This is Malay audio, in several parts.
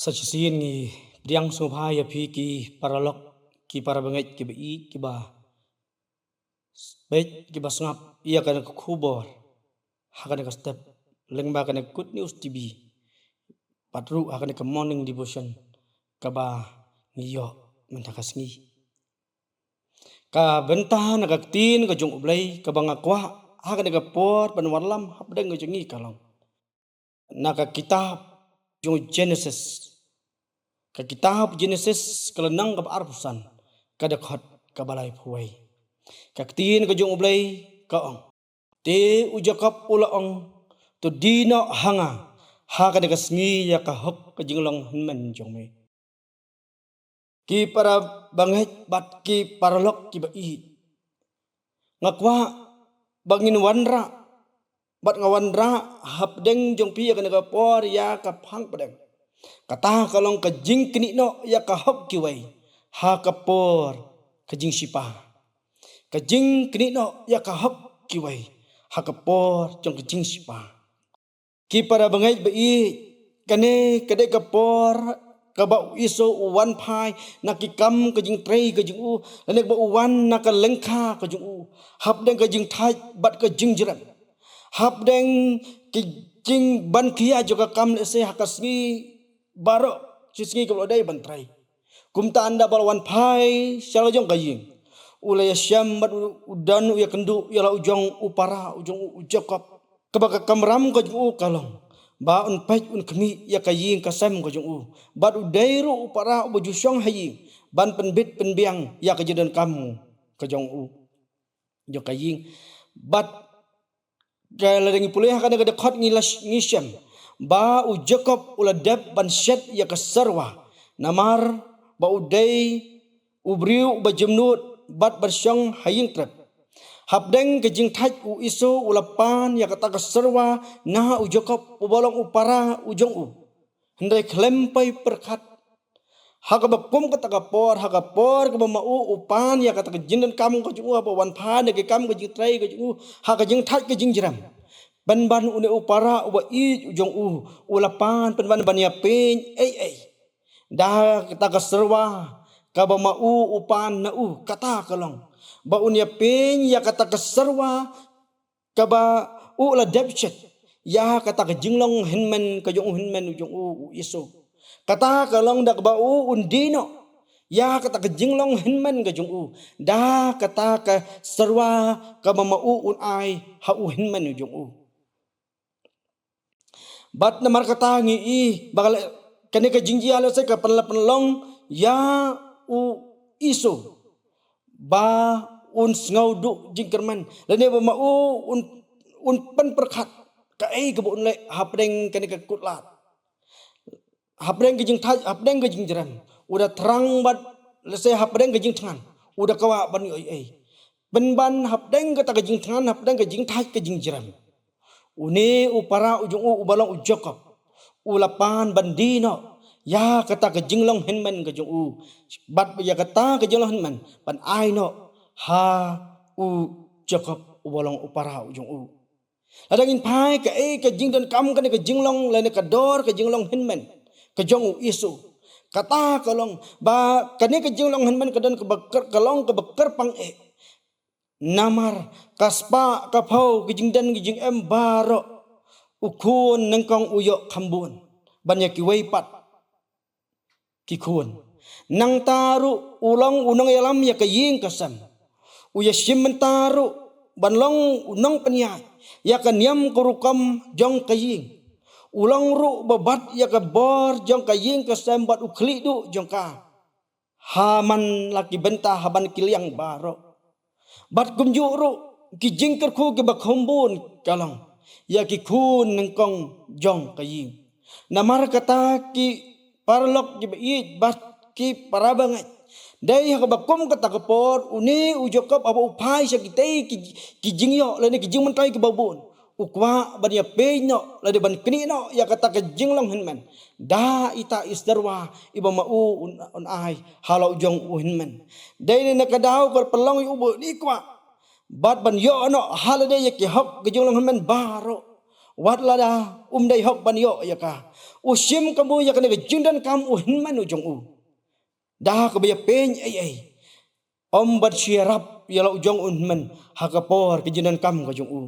Sachisin ngi priang subhaya phi ki paralok ki parabangai ki ba ki ba baik ki ba sngap ia kana khubor hakana ka step lengba kana good news tv patru hakana ka morning devotion ka ba ngiyo mentakas ngi ka bentah na ka tin ka jung ublai ka ba ngakwa hakana ka por pan warlam habdeng ka jungi kalong naka kitab jung Genesis ka kitab Genesis kelenang ka arpusan kada khot ka balai phuai ka tin ka jung ublai ka ong te ujakap ula ong to dino hanga ha kada ka sngi ya ka hok ka jinglong men jong me ki para banget bat ki paralok ki ba i ngakwa bangin wanra bat ngawandra habdeng jong pi ka naga por ya ka phang padeng kata kalong ka jing kini no ya ka hok ki wai ha ka por ka jing sipa ka jing kini no ya ka hok ki wai ha ka por jong ka jing sipa ki para bangai ba i kane kade ka por ka ba iso wan phai na ki kam ka jing trei ka jing u nek ba wan na ka lengkha ka jing u habdeng ka jing thai bat ka jing jiran habdeng ki jing ban kia juga kam le se hakasngi baro sisngi ko dai ban trai kumta anda balwan phai shala jong kaying ulaya syam bat udan ya kendu ya la ujong upara ujong ujakop kabaka kamram ko jung kalong ba un pai un kmi ya kaying kasam ko jung bat udairu upara ubujusyong hayi ban penbit penbiang ya kajadan kamu ka jong jo kaying bat kala dengi pulih kana kada khot ngilas ngisam ba u jacob ula deb ban shet ya kasarwa namar ba udai ubriu ba jemnut bat bersyong haying trap habdeng ke jing thaj u iso ulapan ya kata kasarwa na u jacob u bolong upara ujong hendai klempai perkat haka bakum kata kapor haka por ke mau upan ya kata kejinan kamu ke jungu apa wan pan ke kamu ke jing trai ke jungu haka jing thaj ke jing jiram ban ban une upara uba i ujong ulapan ban ban ya pen dah kita kasarwa ka ba mau upan na kata kalong ba unya pen ya kata kasarwa ka ba la debchet ya kata ke jinglong hinmen ke jong hinmen ujong iso kata kalong dak ba undino ya kata ke jinglong hinmen ke jong dah kata ke sarwa ka ba mau un ai ha hinmen ujong bat namar kata ngi bakal kene ke jingji alo se ka penlong ya u iso ba un ngau du jingkerman lene ba mau un pen perkat ka ke bu le hapdeng kene ke kutlat hapdeng ke jing thaj hapdeng ke jing jeran udah terang bat lese hapdeng ke jing tangan udah kawa ban ben ban hapdeng ke ta ke jing tangan hapdeng ke jing thaj ke jing jeran une upara ujung ubalong ujokop ulapan bandino ya kata ke jinglong henman ke jung bat ya kata ke jinglong henman ban aino ha u jokop ubalong upara ujung adangin pai ke jing dan kam kan ke jinglong lene ke dor ke jinglong henman ke jong isu kata kalong ba kane ke jinglong henman ke dan ke bakar kalong ke bakar pang namar kaspa kapau gijing dan gijing embaro ukun nengkong uyo kambun banyak kiwaipat kikun nang taru ulang unang yalam ya kaying kasam uya simentaru banlong unang penya ya kanyam kurukam jong kaying ulang ru babat ya ka bor jong kaying kasam bat ukli du jong ka haman laki bentah haban kiliang baro bat kumjuru ki jingker ku ke bakhombun kalong ya ki kun nengkong jong kayi namar kata ki parlok ki bat ki parabangat dai ha bakom kata kapor uni ujokop aba upai sakitei ki jingyo lene ki jing mentai ki babun ukwa bania peino lade ban kini no ya kata ke jinglong hinman da ita isdarwa iba mau un ai halau jong hinman dai ne kadau kor pelong ubo ni kwa bat ban yo no halade ya ki hok ke jinglong hinman baro wat la da dai hok ban yo ya ka usim kamu ya kana jindan kam uhin man ujung u dah ka baya pen ai om bat syarap ya la ujung un man hakapor ke jindan kam ka jung u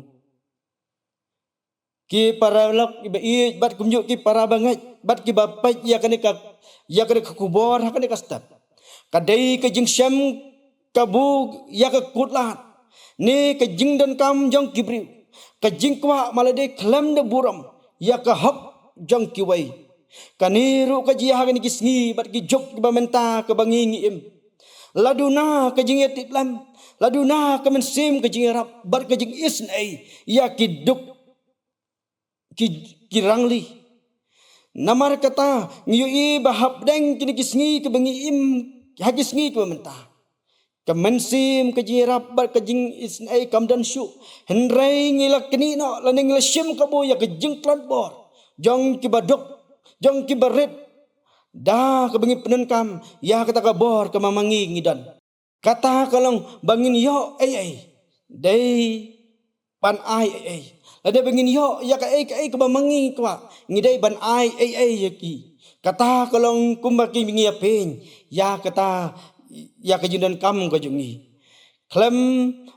ki para lok i bat kumjuk ki para bangat bat ki bapai ya kana ka kubor ha kana ka stap kadai ka jing syam kabu ya ka kutlat ni ka jing dan kam jong kibriu ka jing kwa malade klam de buram ya ka hop jong kiwai kaniru ka ji ha ni kisngi bat ki jok ba menta ka bangi im laduna ka jing yatip lam laduna ka mensim ka jing rap bat ka jing isnai ya ki duk ki rangli namar kata ngiu i bahap deng kini kisngi ke bangi im hagis ngi ke menta kemensim ke jirap bar ke jing isnai kamdan syu henrei ngilak kini no laning lasim kabo ya ke jing klan bor jong ki badok jong ki barit dah ke bangi penen kam ya kata ka bor ke mamangi ngidan kata kalong bangin yo ai dei pan ai ada bangin yo ya ka ai ke mamangi kwa ngidai ban ai ya ki kata kalong kumbaki bingi apeng ya kata ya kejindan kam ka jungi klem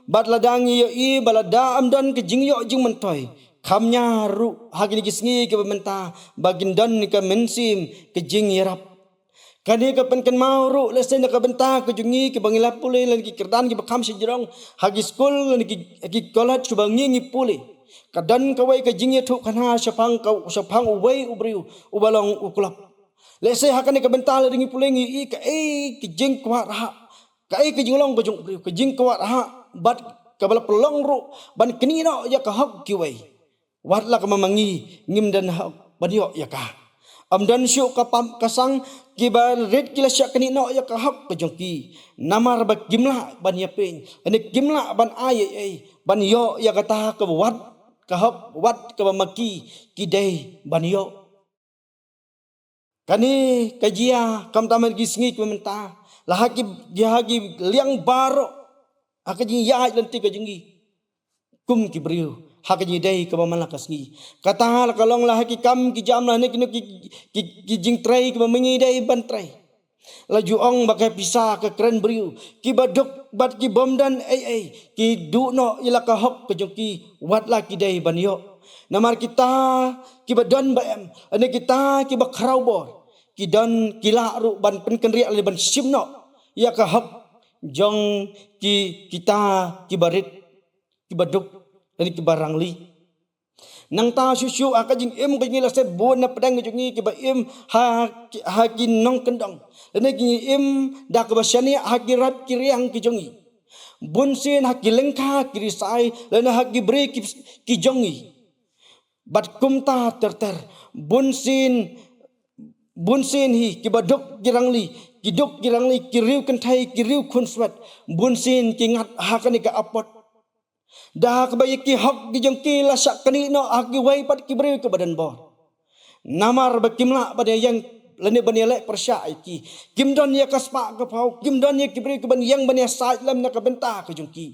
bat ladang yo i balada amdan ke jing yo jing mentoy kamnya ru hagini gisngi ke bementa bagindan ke mensim ke jing yarap kani ka penken mau ru lesen ka benta ke jungi ke bangila pule lan ki kerdan ki bakam sejrong hagi skul lan ki kolat cu bangi ngi pule kadan kawai ke jing ya thu kana syapang uwai ubriu ubalong ukulap lese hakane ka bental ringi pulengi i ka ke jing kwa raha ka ke jinglong ka jung ke jing kwa raha bat ka bala pelong ru ban kini no ya ka hak ki wai wat la ka mamangi ngim dan hak badio ya ka amdan syu ka pam kasang ki ba red kila syak kini no ya ka hak ka jung ki namar ba gimla ban ya pen ane gimla ban ai ban yo ya kata ka wat ka hak wat ka maki ki dei ban yo kani kajia kam taman gisngi ku menta lahaki gihagi liang baro akaji ya lanti kajingi kum ki briu hakaji dai ka mamala kasngi kata hal kalong lahaki kam ki jam lah ne ki jing trai ki mengi dai ban trai laju ong bakai pisah ke keren briu ki baduk bat ki bom dan ai ki du no ila ka hok ke joki wat la ki dai ban yo namar kita ki badan baem ane kita ki bakrau bor kidan kila ru ban penken ria le ban simno ya ka hak jong ki kita ki barit ki baduk dan ki barangli nang ta susu akajing em ka ngila se bon na pedang jungi ki ba em ha ki nong kendong dan ki em da ka basyani ha ki rat ki riang ki jongi bun sin ha ki lengka ki risai dan ha ki bre ki jongi bat kumta terter bun sin hi ki baduk girangli kiriu kentai kiriu kunswat bunsin ki ngat hakani ka apot dah ka bayi ki hak gi jongki la sak kani no aki wai pat ki bre ke badan bor namar bakimla pada yang lene bani lek persya ki kimdon ya kaspa ka pau kimdon ya ki bre ke ban yang bani sa lam na ka benta ka jongki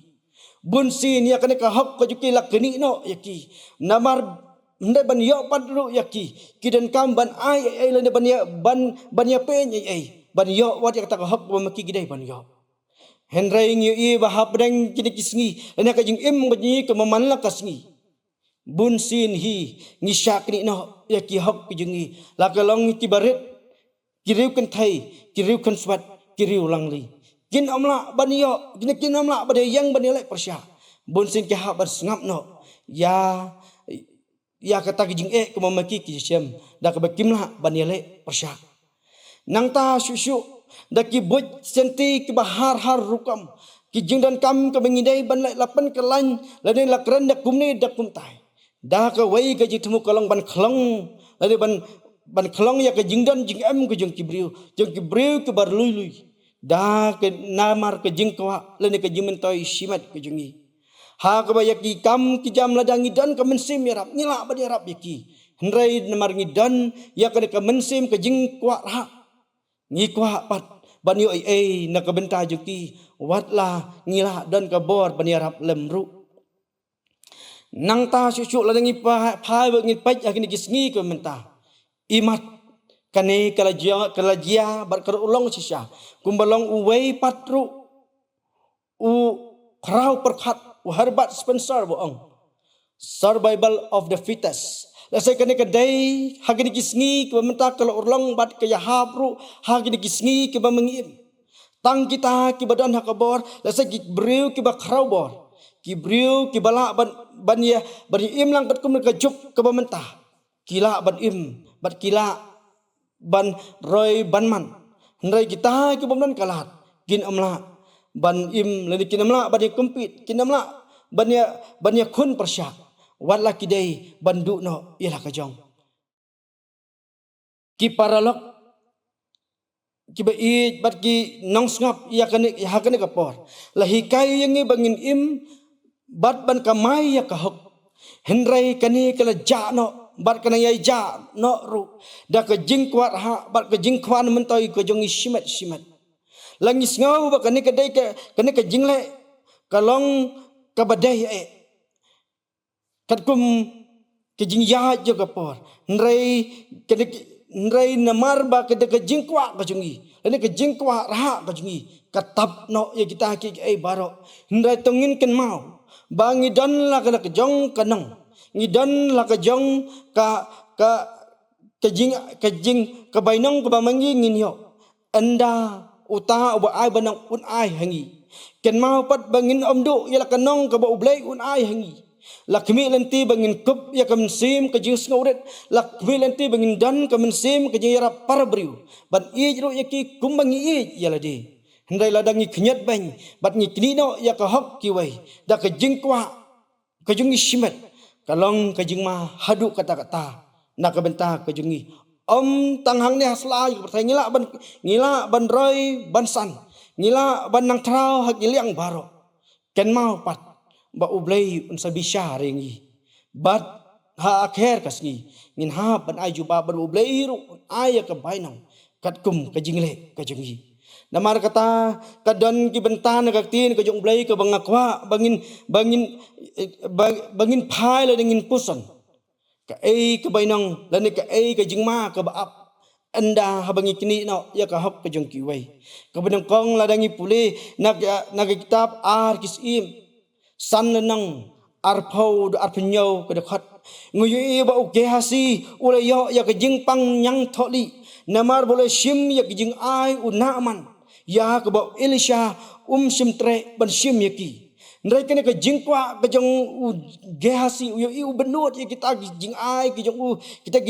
bunsin ya kani ka hak ka jongki la kani no ya ki namar ndai ban yo pat ru yaki kidan kam ban ai lene ban ya pen ai ban yo wat ya kata hak ba maki gidai ban yo henrai ngi i ba hap dang kini kisngi lene ka jing im banyi ka mamanla kasngi bun sin hi ngi syakni no yaki hak kijungi la kalong ki barit kiriu kan thai kiriu kan swat kiriu langli kin amla ban yo kin amla ba yang ban lek persya bun sin ki ha bar ngap no ya kata kijing ke mamaki ki syam da ka bakimla baniale persya nang ta susu da ki boj senti ki bahar har rukam ki jing dan kam ka bangidai ban lapan kelan lane lakran da kumne da kumtai da ka wai ka jitmu kalong ban khlong lane ban khlong ya ka jing dan jing am ka jong kibriu ke bar lui da ke namar ka jing kwa lane ka jing mentoi simat ka jongi ha ka bayaki kam ki jam ladangi dan ka mensim yarap ngila ba yarap yaki henrai namar ngidan ya ka mensim ka jing kwa ha ngi kwa pat ban yo ai na ka benta juki watla ngila dan ka bor ban yarap lemru Nang ta syuk la ngi pai ba ngi pai agni gisngi ko menta. Imat kane kalajia bar kar ulong sisya. Kumbalong uwei patru u krau perkhat u harbat sponsor boong. Survival of the fittest. Lasai kane kadai hagini gisngi ko menta kalau ulong bat kaya habru hagini gisngi ke ba mengim. Tang kita ki badan hakabor lasai ki briu ki ba krau bor. Ki briu ki bala ban ya ban im lang kat kum ka jup ke ba menta. Kila ban im bat kila ban roy ban man. Hendrai kita ki bomdan kalat kin amla ban im lani kin amla ban kompit kin amla ban ya kun persyak wala kidai bandu no ialah kajong ki paralok ki ba i bat ki nong ngap ya kane kapor lahi kai yang bangin im bat ban kamai ya kahok hendrai kani kala ja no bat kana ya ja no ru da ka jingkwat ha bat ka jingkwan mentoi ko jongi simat langis ngau ba kani kadai ka jingle kalong ka badai katkum kejing ya jo kapor nrai namar ba kada kejingkwa kajungi ane kejingkwa raha kajungi katap no ya kita ki baro nrai tongin ken mau bangi dan la kana kejong kanong ngidan la kejong kejing kabainong kabamangi nginyo anda uta ba ai banang un ai hangi ken mau pat bangin omdu ya la kanong ka ba ublay un ai hangi lakmi lanti bangin kup ya kam sim ka jing sngoret lakmi lanti bangin dan kam sim ka jing yara parabriu ban i ro yaki kumbangi i yala de hendai ladangi knyat bang bat ngi knino ya ka hok ki wai da ka jing kwa ka jing simet kalong ka jing ma hadu kata-kata nak ka benta ka jing tanghang ni hasla yu pertai ngila ban roy ban san ngila ban nang trau hak iliang baro ken mau pat ba ublay unsa bisya ringi bat ha akher kasngi ngin ha ban aju ba ban ublay ru aya ka bainang katkum ka jingle ka jingi namar kata kadon ki bentan ka tin ka jong ublay ka bangakwa bangin phai la dingin puson ka ka bainang lani ka ka jingma ka baap anda habangi kini no ya ka hok ka jong kiwai ka benang kong ladangi puli nak kitab kisim san lenang arpau do arpenyo ke dekat nguyu ba uke hasi ula yo ya ke jingpang nyang tholi namar boleh sim ya ke jing ai unaman ya ke ba Elisha sim tre ban sim yaki ndai kene ke jingkwa ke jong ge hasi yo i benut ya kita jing ai ke jong kita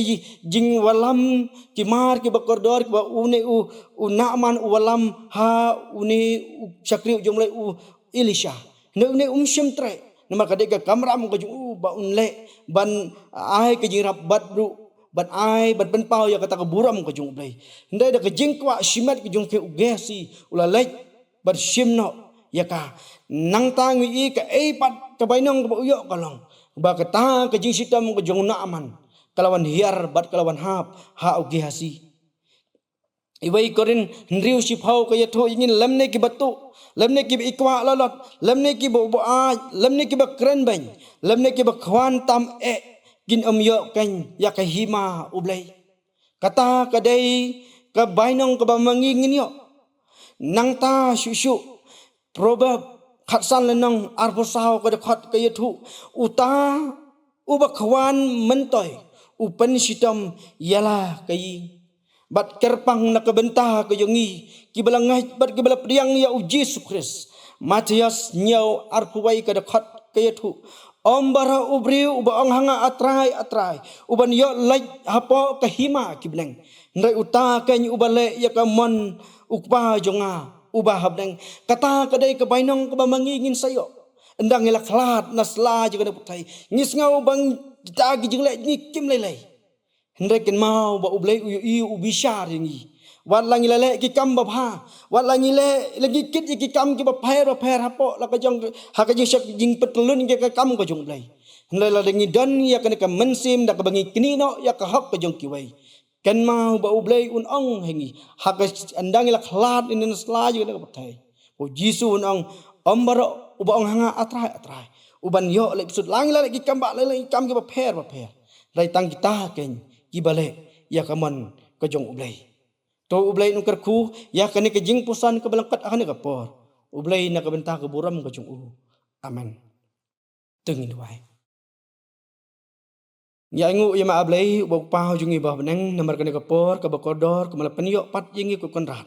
jing walam ki mar ki bakordor ki ba une unaman walam ha une sakri jomlai Elisha ne sim tre nama kadeka kamram ko ju ba unle ban ai ke jirap badru ban ai ban pau ya kata keburam ko jung blai ndai da ke jingkwa simat ke jung ke ugesi ulalai ban simno ya ka nang tang i ke pat ke bainong ko uyo kalong ba kata ke jing sitam ko jung na aman kalawan hiar bat kalawan ha ugesi iwai korin ndriu sipau ke yatho ingin lamne ki batu lamne ki ikwa lalot lamne ki bo a lamne ki ba kren bang lamne ki ba khwan tam gin yo kan ya ka hima ublai kata kadai ka bainong ka ba mangingin yo nang ta shushu proverb khatsan lenong arposao ka khat ka yathu uta uba khwan mentoy upan sitam yala kai bat kerpang nak bentah ke yongi kibalangai bat kibala priang ya uji sukris Matias nyau arpuai ke dekat ke yatu ombara ubriu uba ong hanga atrai uban yo like hapo ke hima kibleng ndai uta kan ubale ya kamon ukpa jonga ubah habdeng kata kadai ke bainong ke bamangingin sayo endang elak lat nasla juga putai ngis ngau bang kita gi jingle ni kim lelai hendai ken mau ba ublai u ubishar ringi wat langi lele ki kam ba pha wat langi le lagi kit ki kam ki ba phair hapo la ka jong ha ka jing sak jing petelun ki ka kam ko jong blai hendai la dengi dan ya kan ka mensim da ka bangi kini no ya ka hak ka jong ki wai ken mau ba ublai un ong hengi ha ka andang la khlat in sla ju na ka thai o jisu un ong ombaro uba ong hanga atrai Uban yo le episode lang la ki kamba le kam ki ba pher rai tang kita ken ki bale ya kaman ka jong ublay to ublay nung kerku ya kani ke jing pusan ke balangkat akan ka por ublay na kabenta ke buram ka jong u amen tengin wai ya ngu ya ma ablay bok pau jungi ba beneng namar kani ka por ka bakodor ke malapan yo pat jingi ku konrat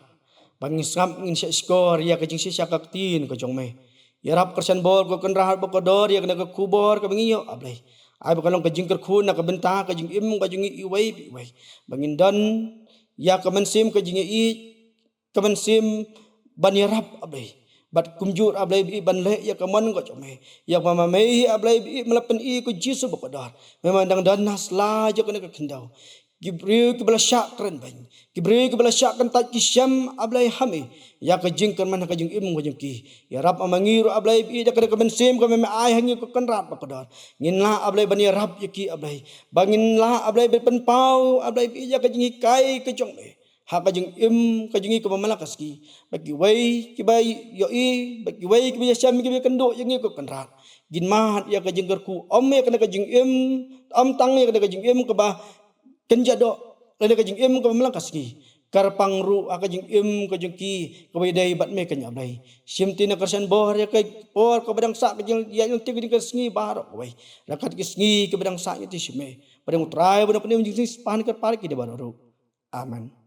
bangin skam ngin skor ya ke jing si syakak tin ka jong me ya rap kersan bor ko konrat bakodor ya kani ka kubor ka bengi yo ablay ai bakalong ka jing kerku na kabenta ka jing im ka jungi iwai bangin dan ya kaman sim ka jingi i kaman sim ban yarap ablay bat kumjur ablay bi ban le ya kaman ko chome ya mama mei ablay bi melapen i ko jisu bokodar memang dang dan nasla jo kana ka kindau gibri ke bala syak kren ban gibri ke bala syak kan tat kisyam ablay hame ya ka jing kan man ka jing im ko jing ki ya rap amangiru ablay bi da kana kaman sim ka meme ai hangi ko kan rat bokodar ngin la ablay ban yarap yaki ablay bangin la ablay be pen pau ablay bi ya ka jing kai ke chong me ha ka jing im ka jing ko mamalakas ki bagi wai ki bai yo i bagi wai ki syam ki kendo jing ko kan rat gin mat ya ka jing ku om ya kana ka jing im om tang ya kana ka jing im ka ba kenjado le ka jing im ko mamalakas ki karpang ru aka jing im ka jing ki ka bai dai bat me kan ablay simti na kersan bor ya ka por ka badang sa ka jing ya yung tigri ka sngi bar ko bai rakat ki sngi ka badang sa ya ti sime badang trai badang jing span ka par ki de bar ru amen